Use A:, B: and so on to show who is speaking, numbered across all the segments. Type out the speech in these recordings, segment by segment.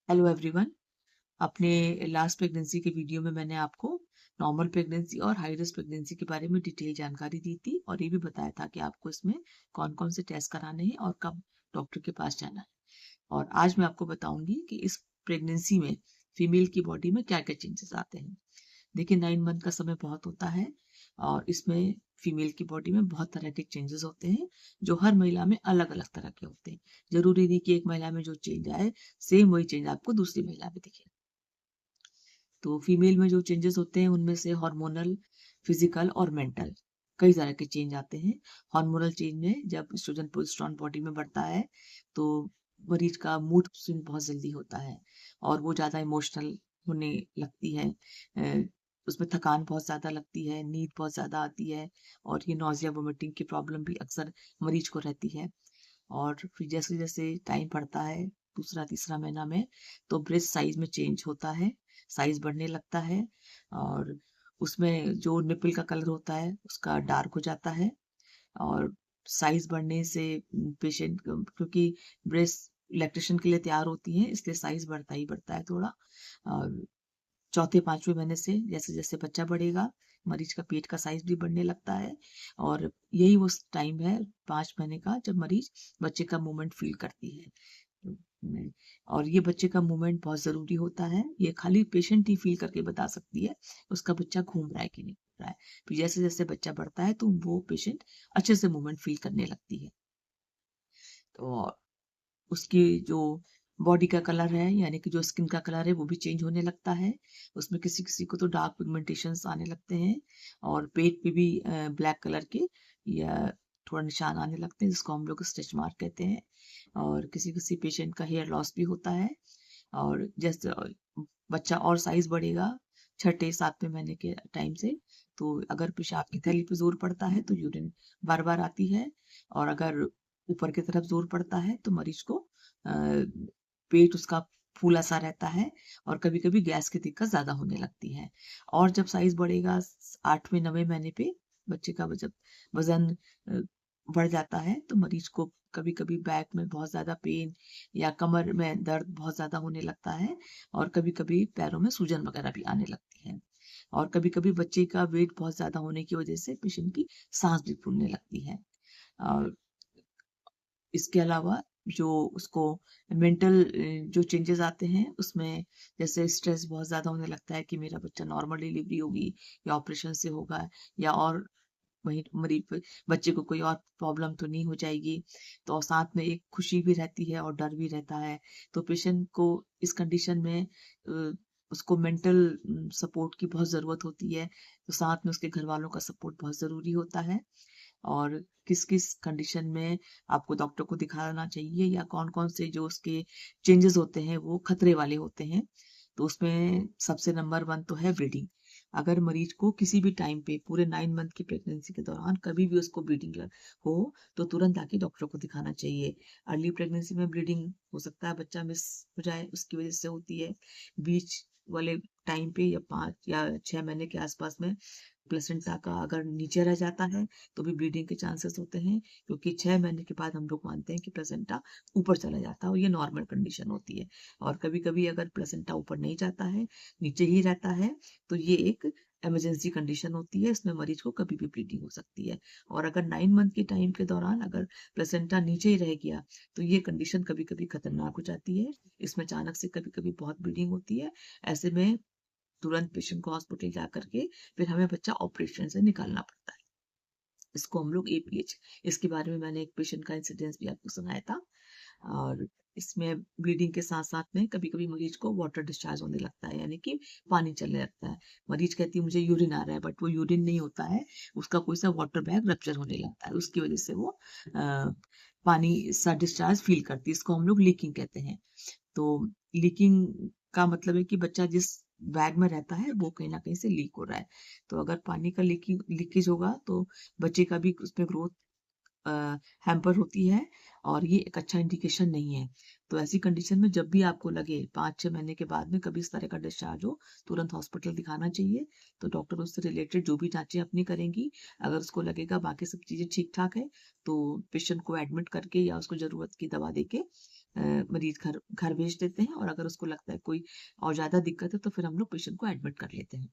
A: Hello everyone. अपने last pregnancy के video में मैंने आपको नॉर्मल प्रेगनेंसी और हाई रिस्क प्रेगनेंसी के बारे में डिटेल जानकारी दी थी और ये भी बताया था कि आपको इसमें कौन कौन से टेस्ट कराने हैं और कब डॉक्टर के पास जाना है। और आज मैं आपको बताऊंगी कि इस प्रेगनेंसी में फीमेल की बॉडी में क्या क्या चेंजेस आते हैं। देखिए 9 मंथ का समय बहुत होता है और इसमें फीमेल की बॉडी में बहुत तरह के चेंजेस होते हैं जो हर महिला में अलग अलग तरह के होते हैं। जरूरी नहीं कि एक महिला में जो चेंज आए सेम वही चेंज आपको दूसरी महिला में दिखे। तो फीमेल में जो चेंजेस होते हैं उनमें से हार्मोनल, फिजिकल और मेंटल कई तरह के चेंज आते हैं। हार्मोनल चेंज में जब एस्ट्रोजन प्रोजेस्टेरॉन बॉडी में बढ़ता है तो मरीज का मूड स्विंग बहुत जल्दी होता है और वो ज्यादा इमोशनल होने लगती है। उसमें थकान बहुत ज्यादा लगती है, नींद बहुत ज्यादा आती है और ये नौजिया वोमिटिंग की प्रॉब्लम भी अक्सर मरीज को रहती है। और फिर जैसे जैसे टाइम बढ़ता है दूसरा तीसरा महीना में तो ब्रेस्ट साइज में चेंज होता है, साइज बढ़ने लगता है और उसमें जो निपल का कलर होता है उसका डार्क हो जाता है। और साइज बढ़ने से पेशेंट क्योंकि ब्रेस्ट लैक्टेशन के लिए तैयार होती है इसलिए साइज बढ़ता ही बढ़ता है थोड़ा। और चौथे पांचवें महीने से जैसे जैसे बच्चा बढ़ेगा मरीज का पेट का साइज भी बढ़ने लगता है और यही वो टाइम है 5 महीने का जब मरीज बच्चे का मूवमेंट फील करती है। और ये बच्चे का मूवमेंट बहुत जरूरी होता है, ये खाली पेशेंट ही फील करके बता सकती है उसका बच्चा घूम रहा है कि नहीं घूम रहा है। फिर जैसे जैसे बच्चा बढ़ता है तो वो पेशेंट अच्छे से मूवमेंट फील करने लगती है। तो उसकी जो बॉडी का कलर है यानी कि जो स्किन का कलर है वो भी चेंज होने लगता है। उसमें किसी किसी को तो डार्क पिगमेंटेशंस आने लगते हैं और पेट पे भी ब्लैक कलर के या थोड़ा निशान आने लगते हैं जिसको हम लोग स्ट्रेच मार्क कहते हैं। और किसी किसी पेशेंट का हेयर लॉस भी होता है। और जैसे बच्चा और साइज बढ़ेगा छठे सातवें महीने के टाइम से तो अगर पेशाब की थैली पे जोर पड़ता है तो यूरिन बार बार आती है। और अगर ऊपर की तरफ जोर पड़ता है तो मरीज को पेट उसका फूला सा रहता है और कभी कभी गैस की दिक्कत ज्यादा होने लगती है। और जब साइज बढ़ेगा 8वें 9वें महीने पे बच्चे का जब वजन बढ़ जाता है तो मरीज को कभी कभी बैक में बहुत ज्यादा पेन या कमर में दर्द बहुत ज्यादा होने लगता है और कभी कभी पैरों में सूजन वगैरह भी आने लगती है। और कभी कभी बच्चे का वेट बहुत ज्यादा होने की वजह से पेशेंट की सांस भी फूलने लगती है। और इसके अलावा जो उसको मेंटल जो चेंजेस आते हैं उसमें जैसे स्ट्रेस बहुत ज्यादा होने लगता है कि मेरा बच्चा नॉर्मल डिलीवरी होगी या ऑपरेशन से होगा या और वहीं मरीज बच्चे को कोई और प्रॉब्लम तो नहीं हो जाएगी। तो साथ में एक खुशी भी रहती है और डर भी रहता है। तो पेशेंट को इस कंडीशन में उसको मेंटल सपोर्ट की बहुत जरूरत होती है तो साथ में उसके घर वालों का सपोर्ट बहुत जरूरी होता है। और किस किस कंडीशन में आपको डॉक्टर को दिखाना चाहिए या कौन कौन से जो उसके चेंजेस होते हैं वो खतरे वाले होते हैं। तो उसमें सबसे नंबर 1 तो है ब्लीडिंग। अगर मरीज को किसी भी टाइम पे पूरे 9 मंथ की प्रेगनेंसी के दौरान कभी भी उसको ब्लीडिंग हो तो तुरंत आके डॉक्टर को दिखाना चाहिए। अर्ली प्रेगनेंसी में ब्लीडिंग हो सकता है बच्चा मिस हो जाए उसकी वजह से होती है। बीच वाले टाइम पे या 5 या 6 महीने के आसपास में प्लेसेंटा का अगर नीचे रह जाता है तो भी ब्लीडिंग के चांसेस होते हैं क्योंकि 6 महीने के बाद हम लोग मानते हैं कि प्लेसेंटा ऊपर चला जाता है और ये नॉर्मल कंडीशन होती है। और कभी कभी अगर प्लेसेंटा ऊपर नहीं जाता है नीचे ही रहता है तो ये एक इमरजेंसी कंडीशन होती है, इसमें मरीज को कभी भी ब्लीडिंग हो सकती है। और अगर 9 मंथ के टाइम के दौरान अगर प्लेसेंटा नीचे ही रह गया तो ये कंडीशन कभी कभी खतरनाक हो जाती है, इसमें अचानक से कभी कभी बहुत ब्लीडिंग होती है। ऐसे में तुरंत पेशेंट को हॉस्पिटल जा करके फिर हमें बच्चा ऑपरेशन से निकालना पड़ता है। इसको हम लोग एपीएच, इसके बारे में मैंने एक पेशेंट का इंसिडेंस भी आपको सुनाया था। और इसमें ब्लीडिंग के साथ साथ में कभी कभी मरीज को वाटर डिस्चार्ज होने लगता है यानी कि पानी चलने लगता है। मरीज कहती है मुझे यूरिन आ रहा है बट वो यूरिन नहीं होता है, उसका कोई सा वाटर बैग रप्चर होने लगता है उसकी वजह से वो पानी सा डिस्चार्ज फील करती है, इसको हम लोग लीकिंग कहते हैं। तो लीकिंग का मतलब है कि बच्चा जिस बैग में रहता है वो कहीं ना कहीं से लीक हो रहा है। तो अगर पानी का लीकेज होगा तो बच्चे का भी उसमें ग्रोथ हैम्पर होती है और ये एक अच्छा इंडिकेशन नहीं है। तो ऐसी कंडीशन में जब भी आपको लगे 5-6 महीने के बाद में कभी इस तरह का डिस्चार्ज हो तुरंत हॉस्पिटल दिखाना चाहिए। तो डॉक्टर उससे रिलेटेड जो भी जांचें अपनी करेंगी, अगर उसको लगेगा बाकी सब चीजें ठीक ठाक है तो पेशेंट को एडमिट करके या उसको जरूरत की दवा देके मरीज घर घर भेज देते हैं, और अगर उसको लगता है कोई और ज़्यादा दिक्कत है तो फिर हम लोग पेशेंट को एडमिट कर लेते हैं।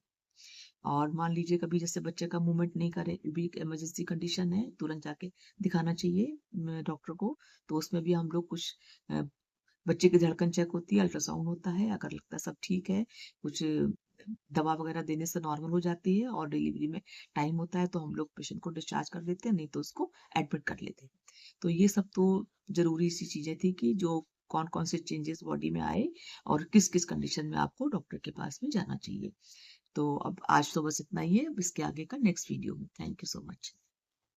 A: और मान लीजिए कभी जैसे बच्चे का मूवमेंट नहीं करे, ये भी एक इमरजेंसी कंडीशन है, तुरंत जाके दिखाना चाहिए डॉक्टर को। तो उसमें भी हम लोग कुछ बच्चे की धड़कन चेक होती है, अल्ट्रासाउंड होता है, अगर लगता है सब ठीक है, कुछ दवा वगैरह देने से नॉर्मल हो जाती है और डिलीवरी में टाइम होता है तो हम लोग पेशेंट को डिस्चार्ज कर देते हैं, नहीं तो उसको एडमिट कर लेते हैं। तो ये सब तो ज़रूरी सी चीज़ें थी कि जो कौन-कौन से चेंजेस बॉडी में आए और किस-किस कंडीशन में आपको डॉक्टर के पास में जाना चाहिए। तो अब आज तो बस इतना ही है, अब इसके आगे का नेक्स्ट वीडियो में। Thank you so much.